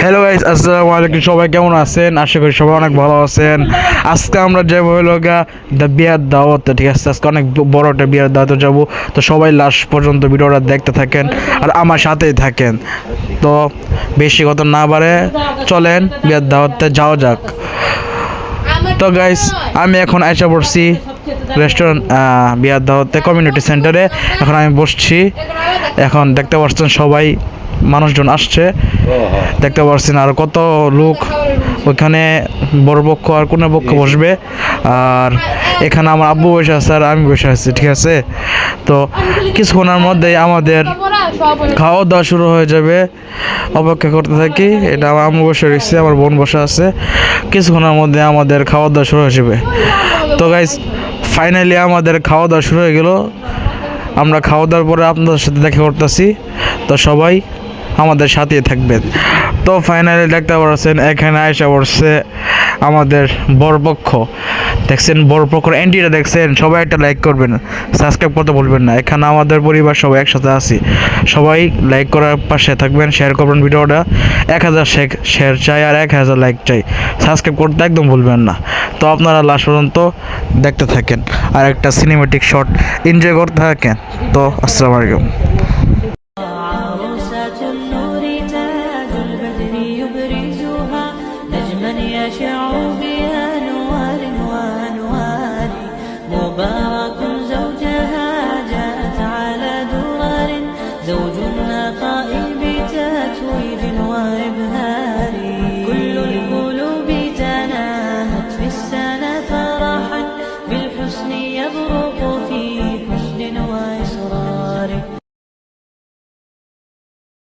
Hello guys, আসসালামু আলাইকুম। সবাই কেমন আছেন? আশা করি সবাই অনেক ভালো আছেন। আজকে আমরা যাবো হলো দ্য বিয়ার দাওয়াতে, ঠিক আছে? আজকে অনেক বড় একটা বিয়ার দাওয়াতে যাবো। তো সবাই লাস্ট পর্যন্ত ভিডিওটা দেখতে থাকেন আর আমার সাথেই থাকেন। তো বেশি কথা না বাড়ে চলেন বিয়ার দাওয়াতে যাওয়া যাক। তো গাইস, আমি এখন আইসা পড়ছি রেস্টুরেন্ট বিয়ার দাওয়াতে কমিউনিটি সেন্টারে। এখন আমি বসছি। এখন দেখতে পাচ্ছেন সবাই মানুষজন আসছে, দেখতে পাচ্ছেন আর কত লোক। ওইখানে বড় পক্ষ আর কোন পক্ষ বসবে, আর এখানে আমার আব্বু বসে আছে আর আমি বসে আছি, ঠিক আছে? তো কিছুক্ষণের মধ্যেই আমাদের খাওয়া দাওয়া শুরু হয়ে যাবে। অপেক্ষা করতে থাকি। এটা আমার আম্মু বসে রয়েছে, আমার বোন বসে আছে। কিছুক্ষণের মধ্যে আমাদের খাওয়া দাওয়া শুরু হয়ে যাবে। তো গাইস, ফাইনালি আমাদের খাওয়া দাওয়া শুরু হয়ে গেল। আমরা খাওয়া দাওয়ার পরে আপনাদের সাথে দেখা করতেছি। তো সবাই আমাদের সাথেই থাকবেন। তো ফাইনালি দেখতে পাচ্ছেন এখানে আয়সা পড়ছে আমাদের বরপক্ষ। দেখছেন বরপক্ষর এন্ট্রিটা দেখছেন? সবাই একটা লাইক করবেন, সাবস্ক্রাইব করতে ভুলবেন না। এখানে আমাদের পরিবার সবাই একসাথে আছি। সবাই লাইক করার পাশে থাকবেন, শেয়ার করবেন ভিডিওটা। 1000 শেয়ার চাই আর 1000 লাইক চাই। সাবস্ক্রাইব করতে একদম ভুলবেন না। তো আপনারা লাস্ট পর্যন্ত দেখতে থাকেন আর একটা সিনেমেটিক শট এনজয় করতে থাকেন। তো আসসালামু আলাইকুম। النور تاج البدر يبرزها نجما يشع